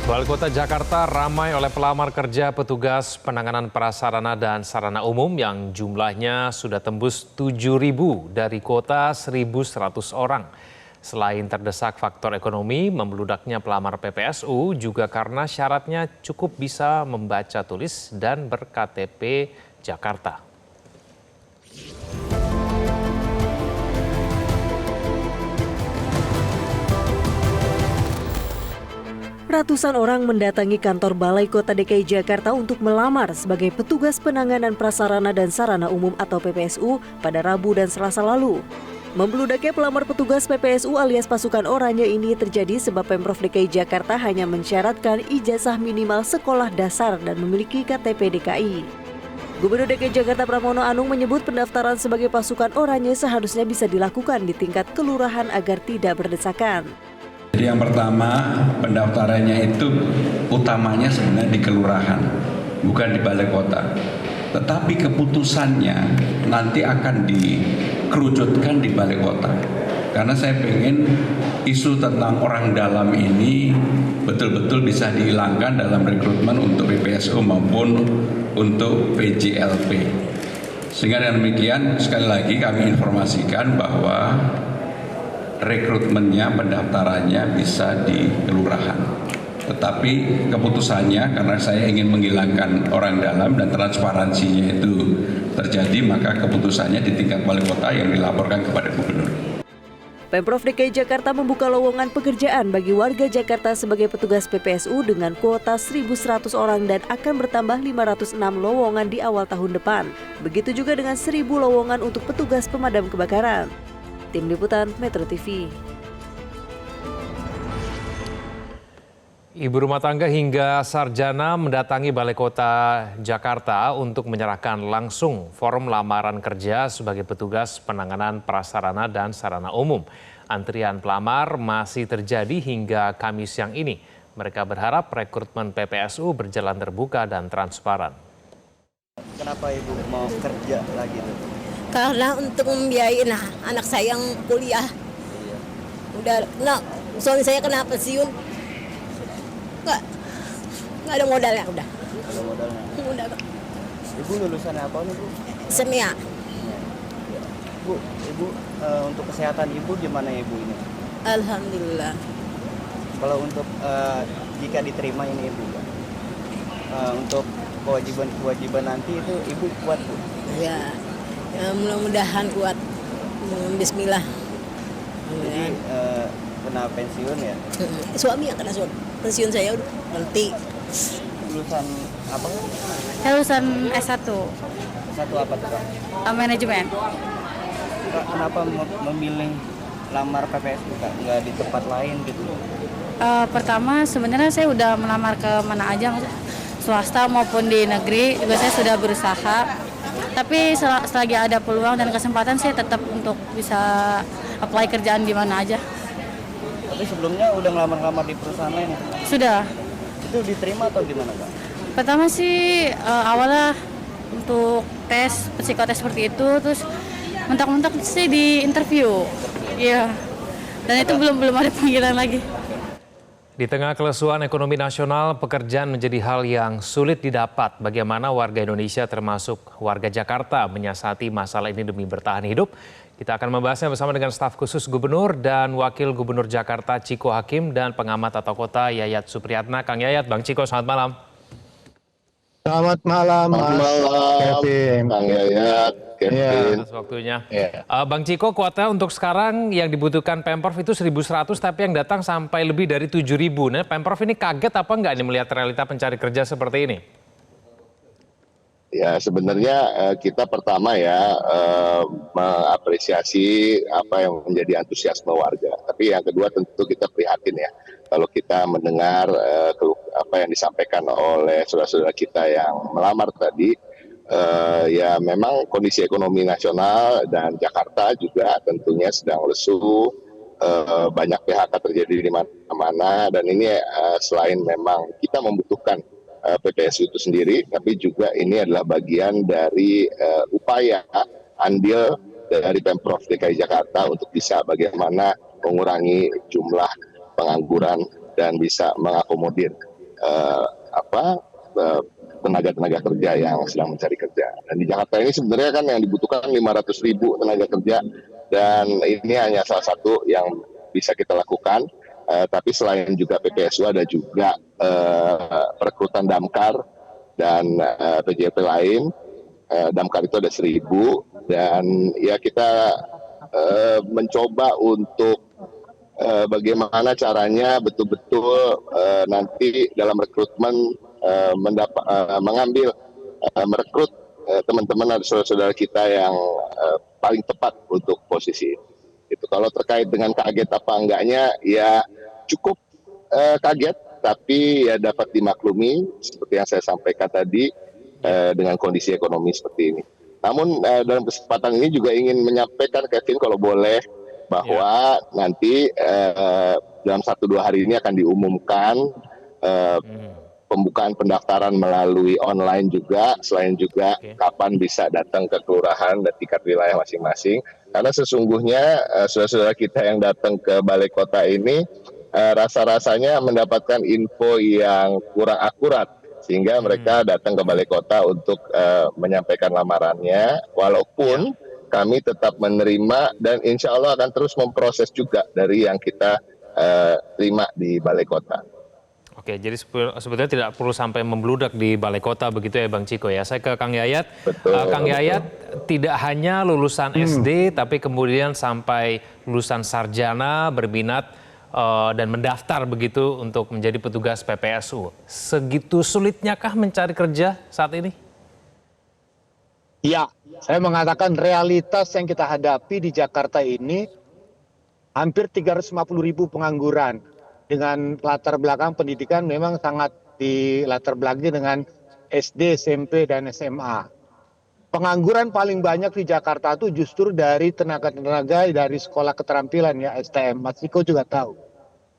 Wali Kota Jakarta ramai oleh pelamar kerja petugas penanganan prasarana dan sarana umum yang jumlahnya sudah tembus 7.000 dari kuota 1.100 orang. Selain terdesak faktor ekonomi, membeludaknya pelamar PPSU juga karena syaratnya cukup bisa membaca tulis dan ber-KTP Jakarta. Ratusan orang mendatangi kantor Balai Kota DKI Jakarta untuk melamar sebagai petugas penanganan prasarana dan sarana umum atau PPSU pada Rabu dan Selasa lalu. Membludaknya pelamar petugas PPSU alias pasukan oranye ini terjadi sebab Pemprov DKI Jakarta hanya mensyaratkan ijazah minimal sekolah dasar dan memiliki KTP DKI. Gubernur DKI Jakarta Pramono Anung menyebut pendaftaran sebagai pasukan oranye seharusnya bisa dilakukan di tingkat kelurahan agar tidak berdesakan. Jadi yang pertama, pendaftarannya itu utamanya sebenarnya di kelurahan, bukan di balai kota. Tetapi keputusannya nanti akan dikerucutkan di balai kota. Karena saya pengen isu tentang orang dalam ini betul-betul bisa dihilangkan dalam rekrutmen untuk PPSU maupun untuk PJLP. Sehingga dengan demikian, sekali lagi kami informasikan bahwa rekrutmennya, pendaftarannya bisa di kelurahan. Tetapi keputusannya karena saya ingin menghilangkan orang dalam dan transparansinya itu terjadi, maka keputusannya di tingkat wali kota yang dilaporkan kepada gubernur. Pemprov DKI Jakarta membuka lowongan pekerjaan bagi warga Jakarta sebagai petugas PPSU dengan kuota 1.100 orang dan akan bertambah 506 lowongan di awal tahun depan. Begitu juga dengan 1.000 lowongan untuk petugas pemadam kebakaran. Tim Liputan Metro TV. Ibu rumah tangga hingga sarjana mendatangi Balai Kota Jakarta untuk menyerahkan langsung form lamaran kerja sebagai petugas penanganan prasarana dan sarana umum. Antrian pelamar masih terjadi hingga Kamis siang ini. Mereka berharap rekrutmen PPSU berjalan terbuka dan transparan. Kenapa Ibu mau kerja lagi tuh? Karena untuk membiayain anak saya yang kuliah. Udah, suami saya kena pensiun. Nggak ada modalnya udah. Ada modalnya. Udah. Ibu lulusan apa nih Bu? Semia. Ibu untuk kesehatan Ibu gimana Ibu ini? Alhamdulillah. Kalau untuk jika diterima ini Ibu, untuk kewajiban nanti itu Ibu kuat Bu? Ya, mudah-mudahan kuat. Bismillah. Jadi kena pensiun ya? Suami yang kena pensiun saya udah nanti. Lulusan apa? Saya lulusan S1. S1 apa tuh Kak? Manajemen. Kak, kenapa memilih lamar PPSU Kak? Nggak di tempat lain gitu? Pertama sebenarnya saya udah melamar ke mana aja, swasta maupun di negeri juga saya sudah berusaha. Tapi selagi ada peluang dan kesempatan saya tetap untuk bisa apply kerjaan di mana aja. Tapi sebelumnya udah ngelamar-ngelamar di perusahaan lain ya? Sudah. Itu diterima atau gimana Kak? Pertama sih awalnya untuk tes psikotes seperti itu, terus mentok-mentok sih di interview. Iya. Dan itu belum ada panggilan lagi. Di tengah kelesuan ekonomi nasional, pekerjaan menjadi hal yang sulit didapat. Bagaimana warga Indonesia termasuk warga Jakarta menyiasati masalah ini demi bertahan hidup? Kita akan membahasnya bersama dengan staf khusus Gubernur dan Wakil Gubernur Jakarta Chiko Hakim dan pengamat tata kota Yayat Supriyatna. Kang Yayat, Bang Chiko, selamat malam. Selamat malam, Kevin. Bang Yayat, Kevin. Atas waktunya. Ya. Bang Chiko, kuota untuk sekarang yang dibutuhkan Pemprov itu 1.100, tapi yang datang sampai lebih dari 7.000. Nah, Pemprov ini kaget apa enggak nih melihat realita pencari kerja seperti ini? Ya, sebenarnya kita pertama ya mengapresiasi apa yang menjadi antusiasme warga. Tapi yang kedua tentu kita prihatin ya. Kalau kita mendengar apa yang disampaikan oleh saudara-saudara kita yang melamar tadi, ya memang kondisi ekonomi nasional dan Jakarta juga tentunya sedang lesu, banyak PHK terjadi di mana-mana, dan ini selain memang kita membutuhkan PPSU itu sendiri, tapi juga ini adalah bagian dari upaya andil dari Pemprov DKI Jakarta untuk bisa bagaimana mengurangi jumlah pengangguran dan bisa mengakomodir tenaga-tenaga kerja yang sedang mencari kerja. Dan di Jakarta ini sebenarnya kan yang dibutuhkan 500.000 tenaga kerja, dan ini hanya salah satu yang bisa kita lakukan. Tapi selain juga PPSU ada juga perekrutan damkar dan PJP lain. Damkar itu ada 1.000, dan ya kita mencoba untuk bagaimana caranya betul-betul nanti dalam rekrutmen merekrut teman-teman atau saudara-saudara kita yang paling tepat untuk posisi ini. Itu kalau terkait dengan kaget apa enggaknya, ya cukup kaget, tapi ya dapat dimaklumi seperti yang saya sampaikan tadi dengan kondisi ekonomi seperti ini. Namun dalam kesempatan ini juga ingin menyampaikan, Kevin, kalau boleh, bahwa nanti dalam 1-2 hari ini akan diumumkan pembukaan pendaftaran melalui online juga, selain juga kapan bisa datang ke kelurahan dan tingkat wilayah masing-masing. Karena sesungguhnya saudara-saudara kita yang datang ke balai kota ini rasa-rasanya mendapatkan info yang kurang akurat, sehingga mereka datang ke balai kota untuk menyampaikan lamarannya, walaupun kami tetap menerima dan insya Allah akan terus memproses juga dari yang kita terima di balai kota. Oke, jadi sebetulnya tidak perlu sampai membludak di balai kota begitu ya Bang Ciko ya. Saya ke Kang Yayat. Betul. Kang Yayat, tidak hanya lulusan SD tapi kemudian sampai lulusan sarjana berminat dan mendaftar begitu untuk menjadi petugas PPSU. Segitu sulitnyakah mencari kerja saat ini? Ya, saya mengatakan realitas yang kita hadapi di Jakarta ini hampir 350.000 pengangguran. Dengan latar belakang pendidikan memang sangat di latar belakangi dengan SD, SMP, dan SMA. Pengangguran paling banyak di Jakarta itu justru dari tenaga-tenaga dari sekolah keterampilan ya, STM. Mas Niko juga tahu.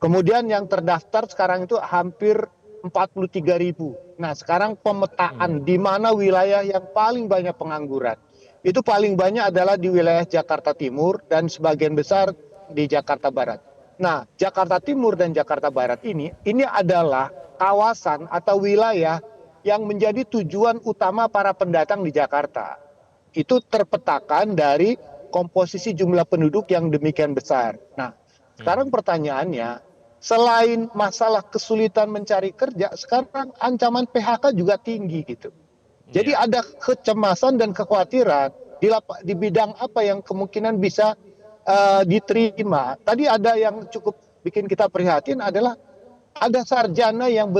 Kemudian yang terdaftar sekarang itu hampir 43.000. Nah sekarang pemetaan di mana wilayah yang paling banyak pengangguran. Itu paling banyak adalah di wilayah Jakarta Timur dan sebagian besar di Jakarta Barat. Nah, Jakarta Timur dan Jakarta Barat ini adalah kawasan atau wilayah yang menjadi tujuan utama para pendatang di Jakarta. Itu terpetakan dari komposisi jumlah penduduk yang demikian besar. Nah, sekarang pertanyaannya, selain masalah kesulitan mencari kerja, sekarang ancaman PHK juga tinggi gitu. Jadi ada kecemasan dan kekhawatiran di bidang apa yang kemungkinan bisa diterima. Tadi ada yang cukup bikin kita prihatin adalah ada sarjana yang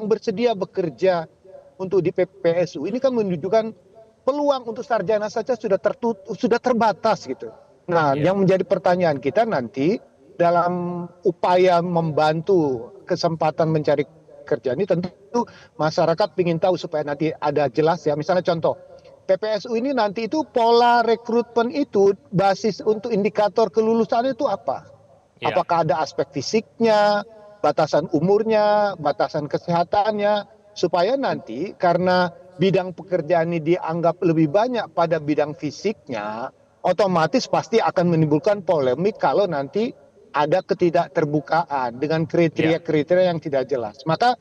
bersedia bekerja untuk di PPSU. Ini kan menunjukkan peluang untuk sarjana saja sudah terbatas gitu. Nah, yang menjadi pertanyaan kita nanti dalam upaya membantu kesempatan mencari kerja ini, tentu masyarakat ingin tahu supaya nanti ada jelas ya. Misalnya contoh, PPSU ini nanti itu pola rekrutmen itu basis untuk indikator kelulusan itu apa? Apakah ada aspek fisiknya, batasan umurnya, batasan kesehatannya, supaya nanti karena bidang pekerjaan ini dianggap lebih banyak pada bidang fisiknya, otomatis pasti akan menimbulkan polemik kalau nanti ada ketidakterbukaan dengan kriteria-kriteria yang tidak jelas. Maka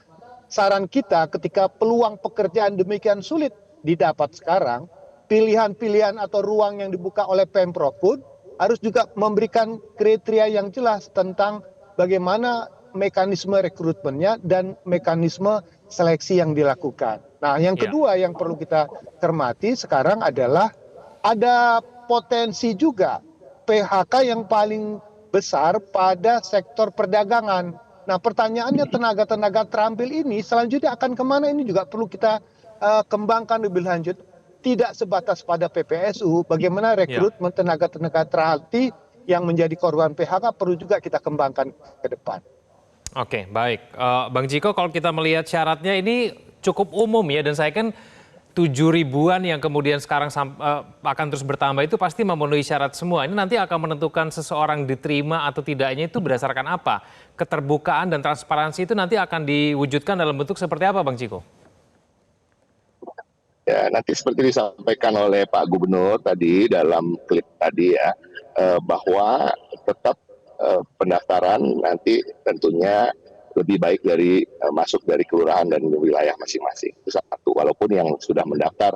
saran kita ketika peluang pekerjaan demikian sulit didapat sekarang, pilihan-pilihan atau ruang yang dibuka oleh Pemprov pun harus juga memberikan kriteria yang jelas tentang bagaimana mekanisme rekrutmennya dan mekanisme seleksi yang dilakukan. Nah, yang kedua yang perlu kita cermati sekarang adalah ada potensi juga PHK yang paling besar pada sektor perdagangan. Nah, pertanyaannya tenaga-tenaga terampil ini selanjutnya akan kemana, ini juga perlu kita kembangkan lebih lanjut. Tidak sebatas pada PPSU, bagaimana rekrutmen tenaga-tenaga terhati yang menjadi korban PHK perlu juga kita kembangkan ke depan. Oke, baik. Bang Ciko, kalau kita melihat syaratnya ini cukup umum ya, dan saya kan 7.000-an yang kemudian sekarang akan terus bertambah itu pasti memenuhi syarat semua. Ini nanti akan menentukan seseorang diterima atau tidaknya itu berdasarkan apa? Keterbukaan dan transparansi itu nanti akan diwujudkan dalam bentuk seperti apa, Bang Ciko? Ya, nanti seperti disampaikan oleh Pak Gubernur tadi dalam klip tadi ya, bahwa tetap pendaftaran nanti tentunya lebih baik dari masuk dari kelurahan dan wilayah masing-masing. Itu satu. Walaupun yang sudah mendaftar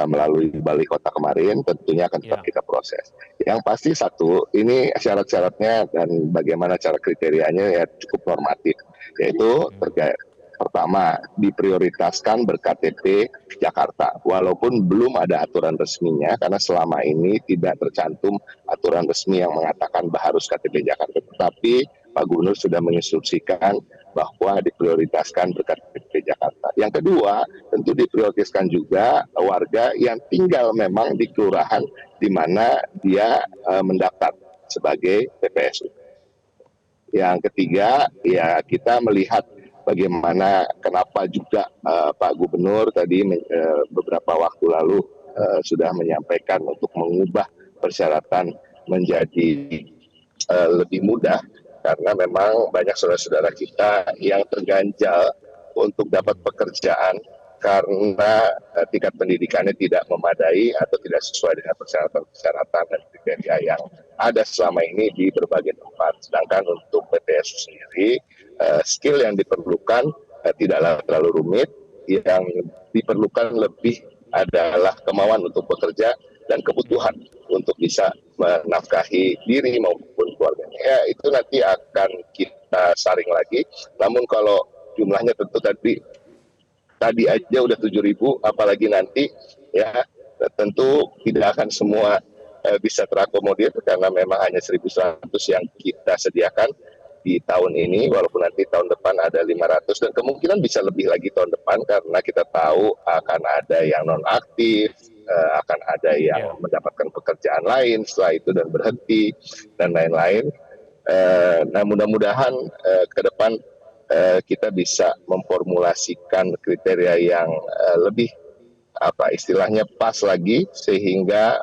melalui Balai Kota kemarin tentunya akan tetap kita proses. Yang pasti satu, ini syarat-syaratnya dan bagaimana cara kriterianya ya cukup normatif, yaitu terkait pertama diprioritaskan berKTP Jakarta, walaupun belum ada aturan resminya karena selama ini tidak tercantum aturan resmi yang mengatakan harus KTP Jakarta, tetapi Pak Gubernur sudah menginstruksikan bahwa diprioritaskan berKTP Jakarta. Yang kedua, tentu diprioritaskan juga warga yang tinggal memang di kelurahan di mana dia mendaftar sebagai PPSU. Yang ketiga, ya kita melihat bagaimana kenapa juga Pak Gubernur tadi beberapa waktu lalu sudah menyampaikan untuk mengubah persyaratan menjadi lebih mudah, karena memang banyak saudara-saudara kita yang terganjal untuk dapat pekerjaan karena tingkat pendidikannya tidak memadai atau tidak sesuai dengan persyaratan dan kriteria yang ada selama ini di berbagai tempat. Sedangkan untuk PPSU sendiri, skill yang diperlukan tidaklah terlalu rumit, yang diperlukan lebih adalah kemauan untuk bekerja dan kebutuhan untuk bisa menafkahi diri maupun keluarganya. Ya, itu nanti akan kita saring lagi. Namun kalau jumlahnya tentu tadi aja udah 7.000, apalagi nanti ya tentu tidak akan semua bisa terakomodir karena memang hanya 1.100 yang kita sediakan di tahun ini, walaupun nanti tahun depan ada 500 dan kemungkinan bisa lebih lagi tahun depan karena kita tahu akan ada yang non-aktif, akan ada yang mendapatkan pekerjaan lain setelah itu dan berhenti dan lain-lain. Nah mudah-mudahan ke depan kita bisa memformulasikan kriteria yang lebih istilahnya pas lagi sehingga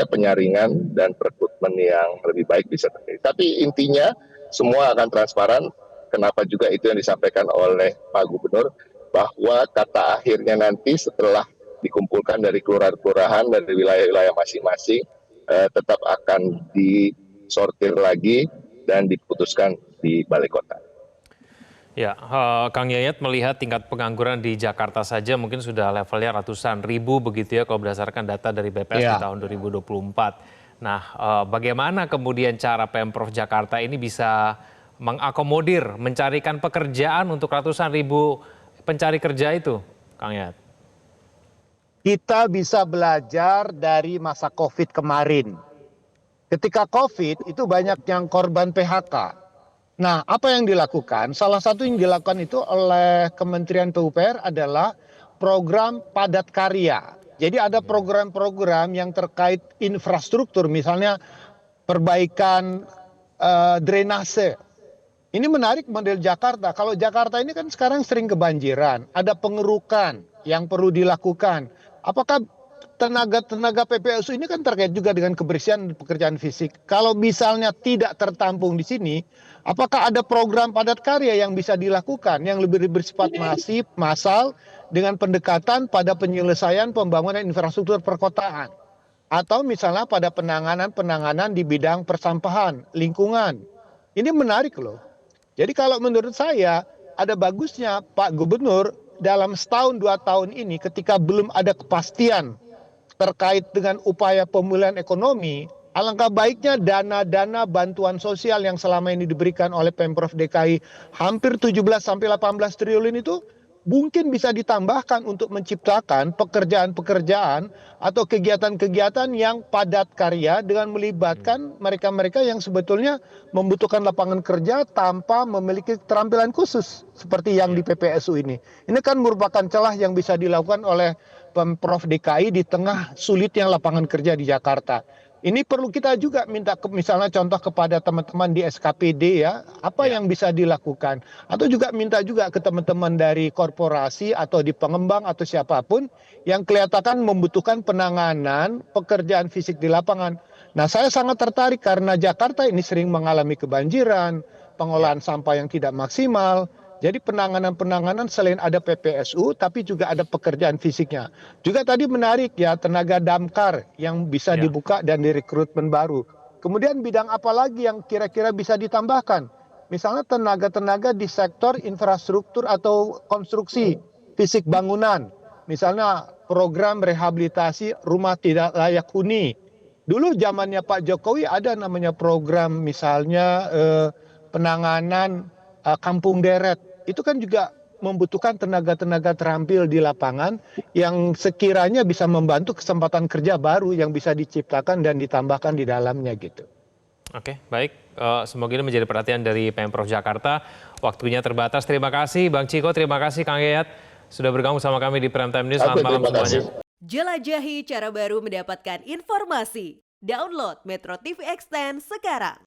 penyaringan dan rekrutmen yang lebih baik bisa terjadi. Tapi intinya semua akan transparan. Kenapa juga itu yang disampaikan oleh Pak Gubernur bahwa kata akhirnya nanti setelah dikumpulkan dari kelurahan-kelurahan dari wilayah-wilayah masing-masing tetap akan disortir lagi dan diputuskan di Balai Kota. Ya, Kang Yayat melihat tingkat pengangguran di Jakarta saja mungkin sudah levelnya ratusan ribu begitu ya kalau berdasarkan data dari BPS di tahun 2024. Nah, bagaimana kemudian cara Pemprov Jakarta ini bisa mengakomodir, mencarikan pekerjaan untuk ratusan ribu pencari kerja itu, Kang Yayat? Kita bisa belajar dari masa COVID kemarin. Ketika COVID itu banyak yang korban PHK. Nah, apa yang dilakukan? Salah satu yang dilakukan itu oleh Kementerian PUPR adalah program padat karya. Jadi ada program-program yang terkait infrastruktur, misalnya perbaikan drainase. Ini menarik model Jakarta. Kalau Jakarta ini kan sekarang sering kebanjiran, ada pengerukan yang perlu dilakukan. Apakah tenaga PPSU ini kan terkait juga dengan kebersihan dan pekerjaan fisik. Kalau misalnya tidak tertampung di sini, apakah ada program padat karya yang bisa dilakukan yang lebih bersifat masif, massal dengan pendekatan pada penyelesaian pembangunan infrastruktur perkotaan? Atau misalnya pada penanganan di bidang persampahan, lingkungan. Ini menarik loh. Jadi kalau menurut saya ada bagusnya Pak Gubernur dalam setahun 2 tahun ini ketika belum ada kepastian terkait dengan upaya pemulihan ekonomi, alangkah baiknya dana-dana bantuan sosial yang selama ini diberikan oleh Pemprov DKI hampir 17 sampai 18 triliun itu mungkin bisa ditambahkan untuk menciptakan pekerjaan-pekerjaan atau kegiatan-kegiatan yang padat karya dengan melibatkan mereka-mereka yang sebetulnya membutuhkan lapangan kerja tanpa memiliki keterampilan khusus seperti yang di PPSU ini. Ini kan merupakan celah yang bisa dilakukan oleh Pemprov DKI di tengah sulitnya lapangan kerja di Jakarta. Ini perlu kita juga minta misalnya contoh kepada teman-teman di SKPD ya, apa yang bisa dilakukan. Atau juga minta juga ke teman-teman dari korporasi atau di pengembang atau siapapun yang kelihatan membutuhkan penanganan pekerjaan fisik di lapangan. Nah, saya sangat tertarik karena Jakarta ini sering mengalami kebanjiran, pengolahan sampah yang tidak maksimal. Jadi penanganan selain ada PPSU tapi juga ada pekerjaan fisiknya. Juga tadi menarik ya tenaga damkar yang bisa dibuka dan direkrutmen baru. Kemudian bidang apa lagi yang kira-kira bisa ditambahkan? misalnya tenaga-tenaga di sektor infrastruktur atau konstruksi fisik bangunan, misalnya program rehabilitasi rumah tidak layak huni. Dulu zamannya Pak Jokowi ada namanya program misalnya penanganan kampung deret. Itu kan juga membutuhkan tenaga-tenaga terampil di lapangan yang sekiranya bisa membantu kesempatan kerja baru yang bisa diciptakan dan ditambahkan di dalamnya gitu. Oke, baik. Semoga ini menjadi perhatian dari Pemprov Jakarta. Waktunya terbatas. Terima kasih Bang Ciko, terima kasih Kang Yayat sudah bergabung sama kami di Prime Time News. Selamat malam semuanya. Jelajahi cara baru mendapatkan informasi. Download Metro TV Extend sekarang.